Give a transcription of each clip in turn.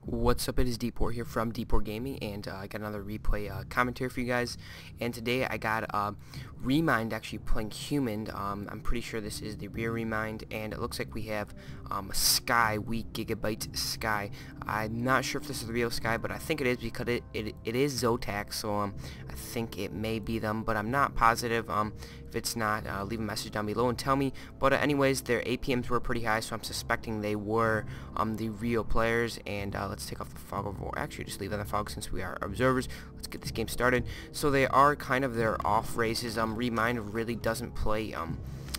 What's up, it is Dport here from DPortGaming, and I got another replay commentary for you guys. And today I got ReMinD actually playing human. I'm pretty sure this is the rear ReMinD, and it looks like we have Sky, weak gigabyte Sky. I'm not sure if this is the real Sky, but I think it is because it is Zotac, so I think it may be them, but I'm not positive. If it's not, leave a message down below and tell me. But anyways, their APMs were pretty high, so I'm suspecting they were the real players. And let's take off the fog over, actually just leave on the fog since we are observers. Let's get this game started. So they are kind of their off races. ReMinD really doesn't play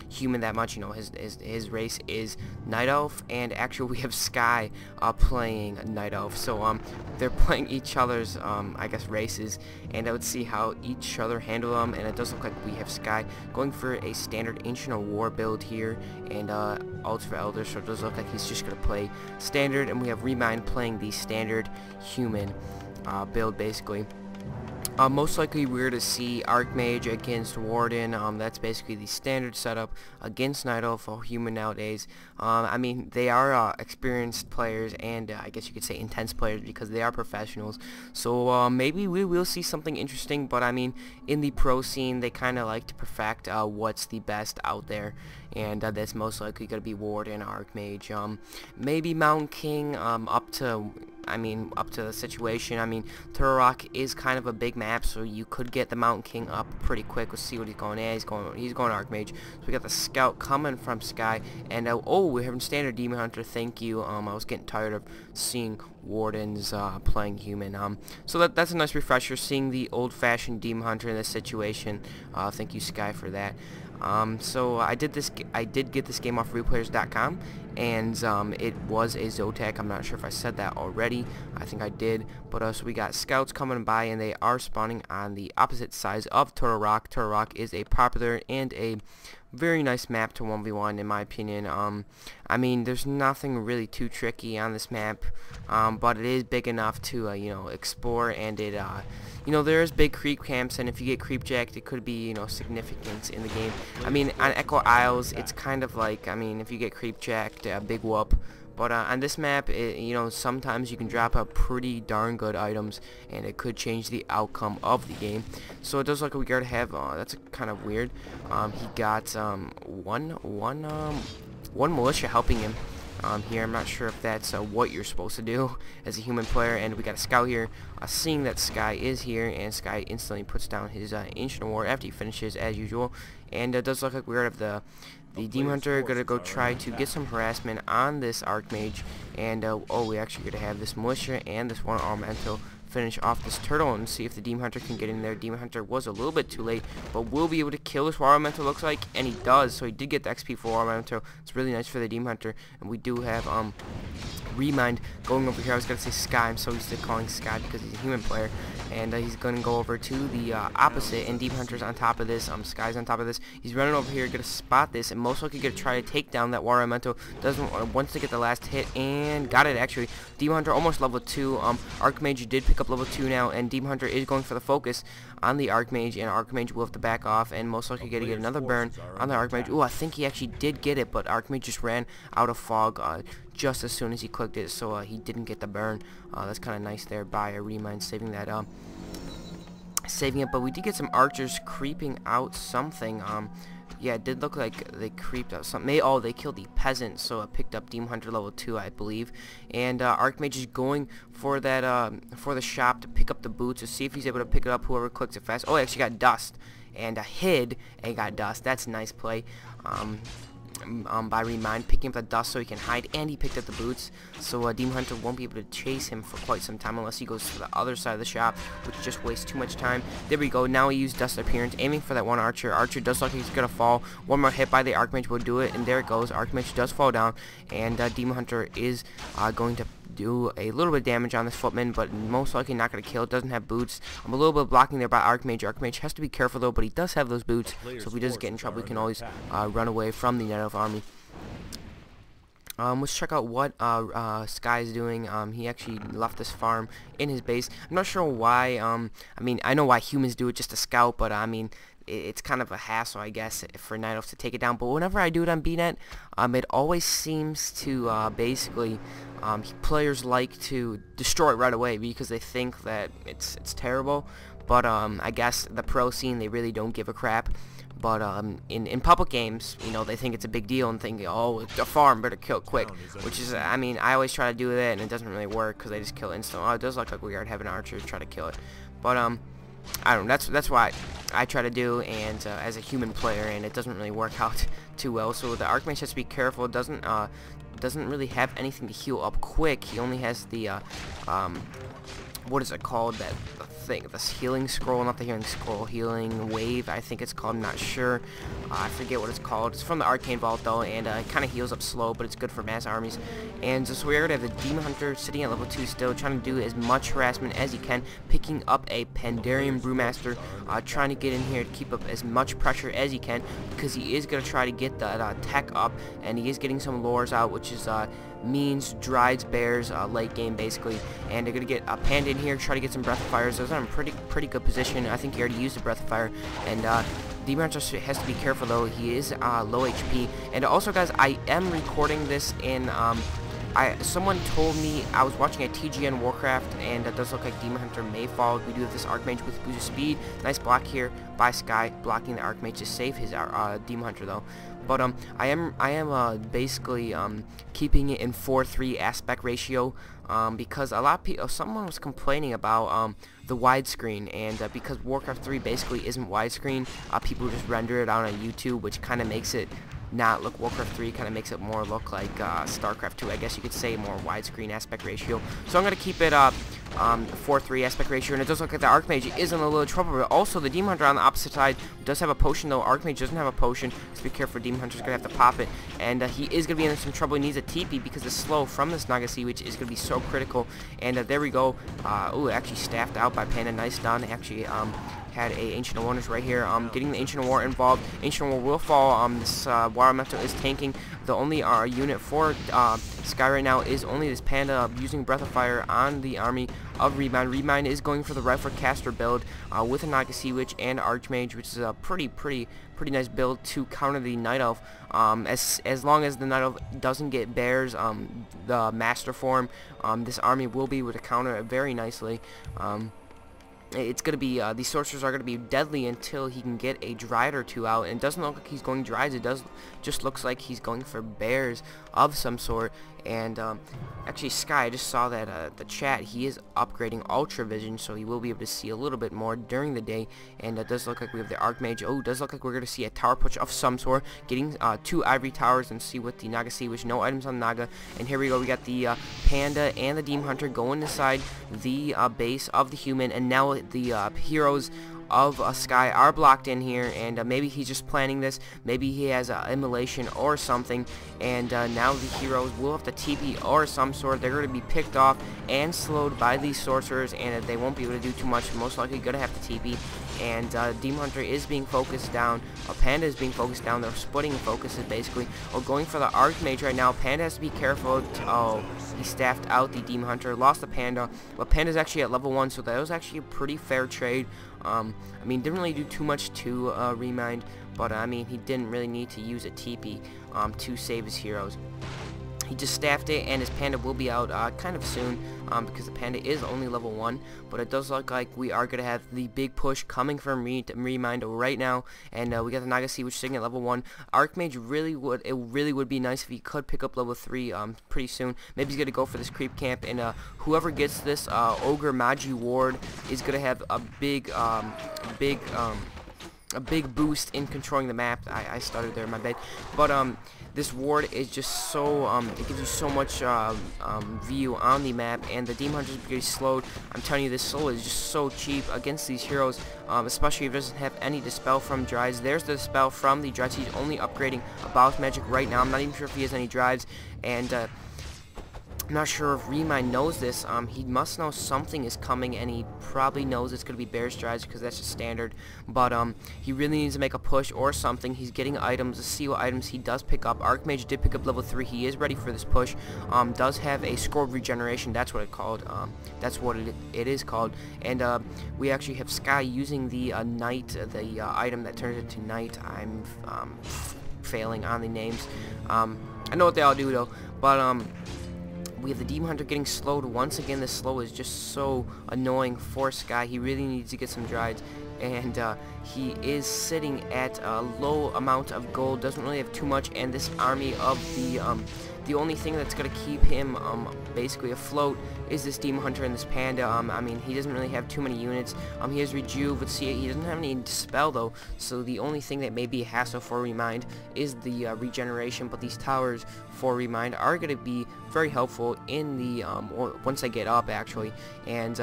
human that much. You know, his race is Night Elf, and actually we have Sky playing Night Elf, so they're playing each other's I guess races, and I would see how each other handle them. And it does look like we have Sky going for a standard Ancient of War build here, and ults for Elder, so it does look like he's just gonna play standard, and we have ReMinD playing the standard human build basically. Most likely we're to see Archmage against Warden. That's basically the standard setup against Night Elf or human nowadays. I mean, they are experienced players, and I guess you could say intense players because they are professionals. So maybe we will see something interesting, but I mean, in the pro scene they kind of like to perfect what's the best out there, and that's most likely going to be Warden, Archmage, maybe Mountain King, up to the situation. I mean, Turok is kind of a big map, so you could get the Mountain King up pretty quick. Let's see what he's going at. He's going Archmage. So we got the Scout coming from Sky, and oh, we're having standard Demon Hunter. Thank you. I was getting tired of seeing Wardens playing human. So that's a nice refresher, seeing the old-fashioned Demon Hunter in this situation. Thank you, Sky, for that. So I did get this game off replayers.com, and it was a Zotac. I'm not sure if I said that already. I think I did. But so we got scouts coming by, and they are spawning on the opposite sides of Turtle Rock. Turtle Rock is a popular and a very nice map to 1v1 in my opinion. I mean, there's nothing really too tricky on this map, but it is big enough to you know, explore, and it you know, there's big creep camps, and if you get creep jacked, it could be, you know, significant in the game. I mean, on Echo Isles, it's kind of like, I mean, if you get creep jacked, big whoop. But on this map, you know, sometimes you can drop up pretty darn good items, and it could change the outcome of the game. So it does look like we gotta have. That's kind of weird. He got one militia helping him. Here, I'm not sure if that's what you're supposed to do as a human player. And we got a scout here, seeing that Sky is here, and Sky instantly puts down his Ancient War after he finishes as usual. And it does look like we're out of the Demon Hunter gonna go try to get some harassment on this Archmage, and oh, we actually gonna have this militia and this one Elemental finish off this turtle and see if the Demon Hunter can get in there. Demon Hunter was a little bit too late, but will be able to kill this War Elemental, looks like, and he does. So he did get the XP for War Elemental. It's really nice for the Demon Hunter, and we do have ReMinD going over here. I was gonna say Sky. I'm so used to calling Sky because he's a human player, and he's gonna go over to the opposite, and Demon Hunter's on top of this. Sky's on top of this. He's running over here, gonna spot this, and most likely gonna try to take down that War Elemental. Doesn't wants to get the last hit, and got it actually. Demon Hunter almost level 2. Archmage did pick up level 2 now, and Demon Hunter is going for the focus on the Archmage, and Archmage will have to back off, and most likely gonna get another burn on the Archmage. Ooh, I think he actually did get it, but Archmage just ran out of fog just as soon as he clicked it, so he didn't get the burn. That's kind of nice there by ReMinD, saving that saving it. But we did get some archers creeping out something. Yeah, it did look like they creeped out something. Oh, they killed the peasant, so it picked up Demon Hunter level 2, I believe. And Archmage is going for that for the shop to pick up the boots to see if he's able to pick it up. Whoever clicks it fast. Oh, he actually got dust and hid and got dust. That's a nice play. By ReMinD, picking up the dust so he can hide, and he picked up the boots, so Demon Hunter won't be able to chase him for quite some time unless he goes to the other side of the shop, which just wastes too much time. There we go. Now he used Dust Appearance, aiming for that one archer. Archer does look like he's gonna fall. One more hit by the Archmage will do it, and there it goes. Archmage does fall down, and Demon Hunter is going to do a little bit of damage on this footman, but most likely not going to kill. It doesn't have boots. I'm a little bit blocking there by Archmage. Archmage has to be careful though, but he does have those boots, so if he does get in trouble, we can always run away from the Night Elf army. Let's check out what Sky is doing. He actually left this farm in his base. I'm not sure why. I mean, I know why humans do it, just to scout, but I mean, it's kind of a hassle, I guess, for Night Elf to take it down. But whenever I do it on BNet, it always seems to basically players like to destroy it right away because they think that it's terrible. But I guess the pro scene, they really don't give a crap. But in public games, you know, they think it's a big deal and think, oh, it's a farm, better kill it quick. Which is, I mean, I always try to do that, and it doesn't really work because they just kill it instant. Oh, it does look like we are having an archer try to kill it. But I don't know. That's why I try to do, and as a human player, and it doesn't really work out too well. So the Archmage has to be careful. It doesn't really have anything to heal up quick. He only has the what is it called? That thing, this healing scroll, not the healing scroll, healing wave, I think it's called. I'm not sure. I forget what it's called. It's from the Arcane Vault though, and it kind of heals up slow, but it's good for mass armies. And so we're gonna have the Demon Hunter sitting at level 2 still, trying to do as much harassment as he can, picking up a Pandarian Brewmaster, trying to get in here to keep up as much pressure as he can, because he is gonna try to get the tech up, and he is getting some lures out, which is means Drides, Bears, late game basically, and they're gonna get a Panda in here, try to get some Breath of Fires. Those are in pretty good position. I think he already used the Breath of Fire, and Demon Hunter has to be careful though. He is low HP, and also guys, I am recording this in someone told me, I was watching a TGN WarCraft, and it does look like Demon Hunter may fall. We do have this Archmage with boost of speed. Nice block here by Sky, blocking the Archmage to save his Demon Hunter though. But I am basically keeping it in 4:3 aspect ratio because a lot of people, someone was complaining about the widescreen, and because Warcraft 3 basically isn't widescreen, people just render it out on YouTube, which kind of makes it not look, Warcraft 3 kind of makes it more look like StarCraft 2, I guess you could say, more widescreen aspect ratio. So I'm going to keep it 4:3 aspect ratio, and it does look like the Archmage is in a little trouble, but also the Demon Hunter on the opposite side does have a potion though. Archmage doesn't have a potion, so be careful, Demon Hunter's going to have to pop it, and he is going to be in some trouble. He needs a TP because the slow from this Naga Sea, which is going to be so critical, and there we go. Ooh, actually staffed out by Panda, nice done. Actually had a Ancient of Wonders right here, getting the Ancient of War involved. Ancient of War will fall. This Water Elemental is tanking. The only unit for Sky right now is only this Panda using Breath of Fire on the army of ReMinD. ReMinD is going for the Rifle Caster build with a Naga Sea Witch and Archmage, which is a pretty nice build to counter the Night Elf. As long as the Night Elf doesn't get Bears, the Master Form, this army will be able to counter it very nicely. It's going to be, these sorcerers are going to be deadly until he can get a Dryad or two out, and it doesn't look like he's going Dryades, it just looks like he's going for Bears of some sort. And actually Sky, I just saw that the chat, he is upgrading Ultra Vision, so he will be able to see a little bit more during the day, and it does look like we have the Archmage. Oh, it does look like we're going to see a tower push of some sort, getting 2 Ivory Towers, and see what the Naga Sea, which no items on Naga. And here we go, we got the Panda and the Demon Hunter going inside the base of the human, and now the heroes of Sky are blocked in here, and maybe he's just planning this, maybe he has immolation or something, and now the heroes will have to TP or some sort. They're going to be picked off and slowed by these sorcerers, and they won't be able to do too much, most likely going to have to TP. And Demon Hunter is being focused down, Panda is being focused down, they're splitting focuses basically. We're going for the Archmage right now. Panda has to be careful. Oh, he staffed out the Demon Hunter, lost the Panda, but Panda's actually at level 1, so that was actually a pretty fair trade. I mean, didn't really do too much to ReMinD, but I mean, he didn't really need to use a TP to save his heroes. He just staffed it, and his Panda will be out kind of soon, because the Panda is only level 1, but it does look like we are going to have the big push coming from ReMinD right now, and we got the Naga Sea, which is sitting at level 1. Archmage really would be nice if he could pick up level 3 pretty soon. Maybe he's going to go for this creep camp, and whoever gets this Ogre Magi Ward is going to have a big boost in controlling the map. I stuttered there, my bad. But this ward is just so it gives you so much view on the map, and the Demon Hunter is pretty slowed. I'm telling you, this soul is just so cheap against these heroes, especially if it doesn't have any dispel from Drives. There's the dispel from the Drives. He's only upgrading a Bounce Magic right now. I'm not even sure if he has any Drives, and I'm not sure if ReMinD knows this. He must know something is coming, and he probably knows it's going to be bear strides because that's just standard. But he really needs to make a push or something. He's getting items. Let's see what items he does pick up. Archmage did pick up level 3. He is ready for this push. Does have a scroll of regeneration. That's what it called. That's what it is called. And we actually have Sky using the knight, the item that turns into night. I'm failing on the names. I know what they all do though. But we have the Demon Hunter getting slowed. Once again, this slow is just so annoying for Sky. He really needs to get some drides. And he is sitting at a low amount of gold. Doesn't really have too much. And this army of the only thing that's going to keep him basically afloat is this Demon Hunter and this Panda. I mean, he doesn't really have too many units. He has Rejuve. Let's see, he doesn't have any Dispel though, so the only thing that may be a hassle for ReMinD is the regeneration. But these towers for ReMinD are going to be very helpful in the once they get up actually. And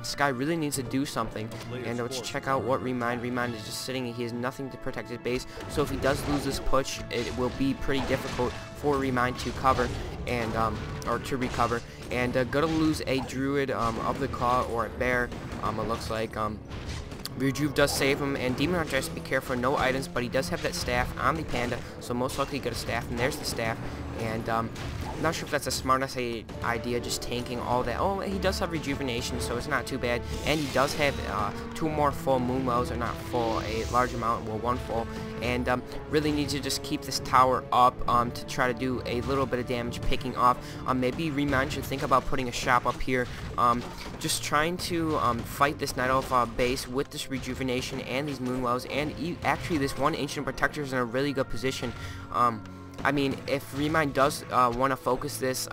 Sky really needs to do something, and let's check out what ReMinD is just sitting. He has nothing to protect his base, so if he does lose this push, it will be pretty difficult for ReMinD to cover and or to recover. And gonna lose a Druid of the Claw or a Bear. It looks like Rejuve does save him, and Demon Hunter has to be careful. No items, but he does have that staff on the Panda, so most likely get a staff, and there's the staff. And I'm not sure if that's the smartest idea, just tanking all that. Oh, he does have rejuvenation, so it's not too bad. And he does have 2 more full Moonwells, or not full, a large amount, well, 1 full. And really needs to just keep this tower up to try to do a little bit of damage picking off. Maybe ReMinD should think about putting a shop up here. Just trying to fight this Night Elf base with this rejuvenation and these Moonwells. And actually this one Ancient Protector is in a really good position. I mean, if ReMinD does want to focus this,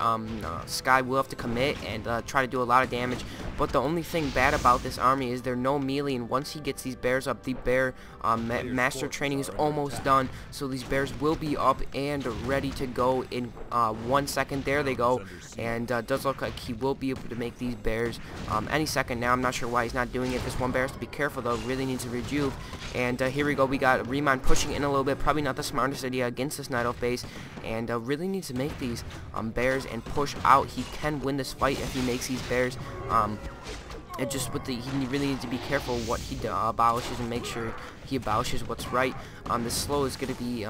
Sky will have to commit and try to do a lot of damage. But the only thing bad about this army is they're no melee, and once he gets these bears up, the bear master training is almost done. So these bears will be up and ready to go in 1 second. There they go, and does look like he will be able to make these bears any second now. I'm not sure why he's not doing it. This one bear has to be careful though, really needs a rejuve. And here we go, we got ReMinD pushing in a little bit, probably not the smartest idea against this Night Elf base, and really needs to make these bears and push out. He can win this fight if he makes these bears. And just with he really needs to be careful what he abolishes and make sure he abolishes what's right. This slow is going to be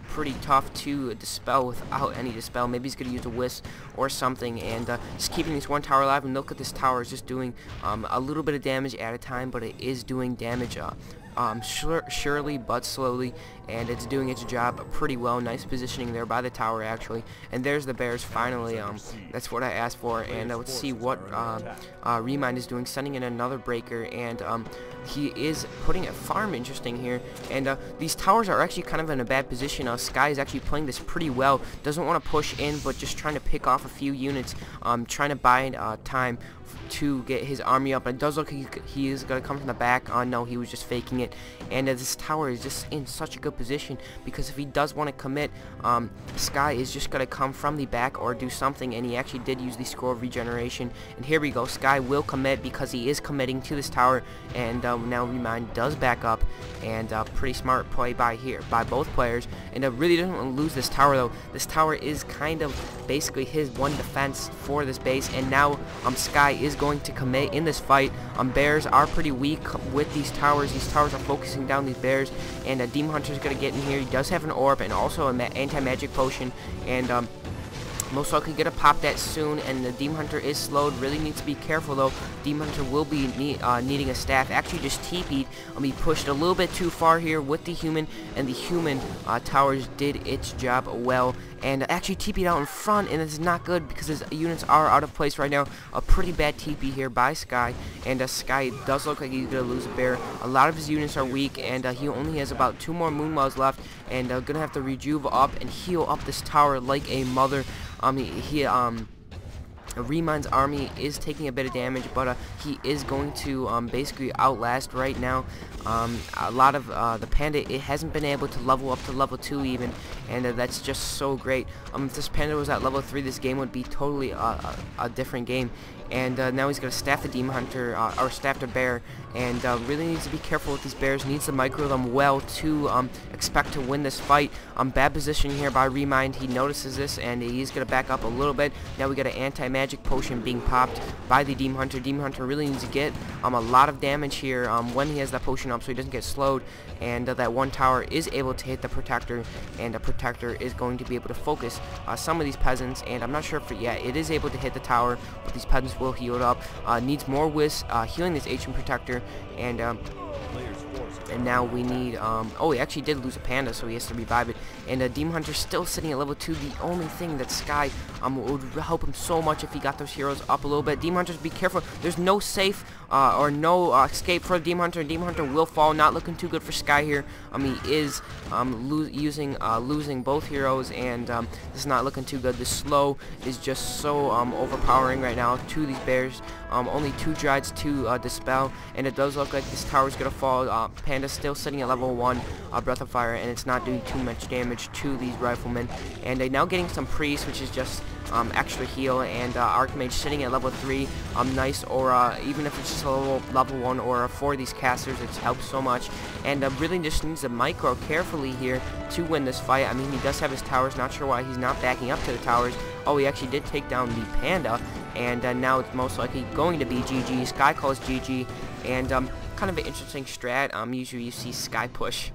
pretty tough to dispel without any dispel. Maybe he's going to use a wisp or something, and just keeping this one tower alive. And look at this tower is just doing a little bit of damage at a time, but it is doing damage surely but slowly, and it's doing its job pretty well. Nice positioning there by the tower actually. And there's the bears finally. That's what I asked for. And let's see what ReMinD is doing, sending in another breaker, and he is putting a farm interesting here. And these towers are actually kind of in a bad position. Sky is actually playing this pretty well, doesn't want to push in, but just trying to pick off a few units, trying to buy time to get his army up. And it does look like he is going to come from the back. No, he was just faking it. And this tower is just in such a good position, because if he does want to commit, Sky is just going to come from the back or do something. And he actually did use the scroll of regeneration. And here we go, Sky will commit because he is committing to this tower. And now ReMinD does back up, and pretty smart play by both players. And really doesn't want to lose this tower though. This tower is kind of basically his one defense for this base. And now Sky is going to commit in this fight. Bears are pretty weak with these towers. These towers are focusing down these bears, and Demon Hunter is going to get in here. He does have an orb and also an anti-magic potion, and most likely gonna pop that soon. And the Demon Hunter is slowed. Really needs to be careful though. Demon Hunter will be needing a staff. Actually just TP'd. He pushed a little bit too far here with the human, and the human towers did its job well, and actually TP'd out in front, and this is not good because his units are out of place right now. A pretty bad TP here by Sky, and Sky does look like he's gonna lose a bear. A lot of his units are weak, and he only has about 2 more Moonwells left, and gonna have to rejuve up and heal up this tower like a mother. ReMinD's army is taking a bit of damage, but he is going to basically outlast right now. A lot of the Panda, it hasn't been able to level up to level 2 even, and that's just so great. If this Panda was at level 3, this game would be totally a different game. and now he's gonna staff the Demon Hunter or staff the bear, and really needs to be careful with these bears. Needs to micro them well to expect to win this fight. Bad position here by ReMinD. He notices this and he's gonna back up a little bit. Now we got an anti-magic potion being popped by the Demon Hunter. Demon Hunter really needs to get a lot of damage here when he has that potion up, so he doesn't get slowed, and that one tower is able to hit the protector, and the protector is going to be able to focus some of these peasants, and I'm not sure if it is able to hit the tower, but these peasants will heal it up. Needs more whiz healing this ancient protector, and now we need, oh, he actually did lose a panda, so he has to revive it. And Demon Hunter's still sitting at level 2. The only thing that Sky would help him so much if he got those heroes up a little bit. Demon Hunters, be careful. There's no safe or no escape for the Demon Hunter. Demon Hunter will fall. Not looking too good for Sky here. He is losing both heroes, and this is not looking too good. The slow is just so overpowering right now to these bears. Only 2 Drides to dispel, and it does look like this tower is going to fall. Panda's still sitting at level 1 Breath of Fire, and it's not doing too much damage to these riflemen. And now getting some Priest, which is just extra heal, and Archmage sitting at level 3. Nice aura, even if it's just a level 1 aura for these casters, it helps so much. And really just needs to micro carefully here to win this fight. He does have his towers. Not sure why he's not backing up to the towers. Oh, he actually did take down the panda, and now it's most likely going to be GG. Sky calls GG, and kind of an interesting strat. Usually you see Sky push.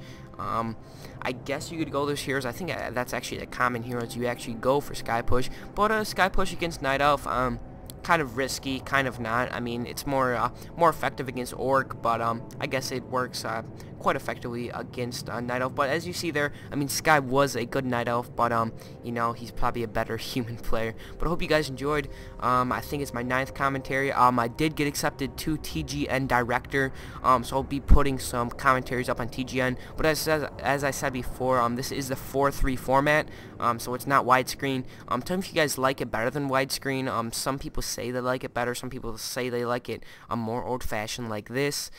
I guess you could go those heroes. I think that's actually the common heroes you actually go for Sky Push. But Sky Push against Night Elf, kind of risky, kind of not. It's more effective against Orc, but I guess it works quite effectively against Night Elf. But as you see there, Sky was a good Night Elf, but he's probably a better human player. But I hope you guys enjoyed. I think it's my 9th commentary. I did get accepted to TGN Director, so I'll be putting some commentaries up on TGN. But as I said before, this is the 4:3 format, so it's not widescreen. Tell me if you guys like it better than widescreen. Some people say they like it better. Some people say they like it more old-fashioned like this,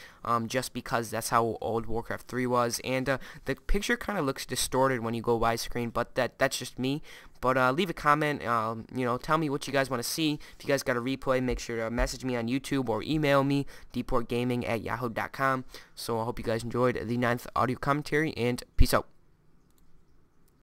just because that's how old WarCraft 3 was. And the picture kind of looks distorted when you go widescreen, but that's just me. But leave a comment, tell me what you guys want to see. If you guys got a replay, make sure to message me on YouTube or email me, DPortGaming@yahoo.com. So I hope you guys enjoyed the 9th audio commentary, and peace out.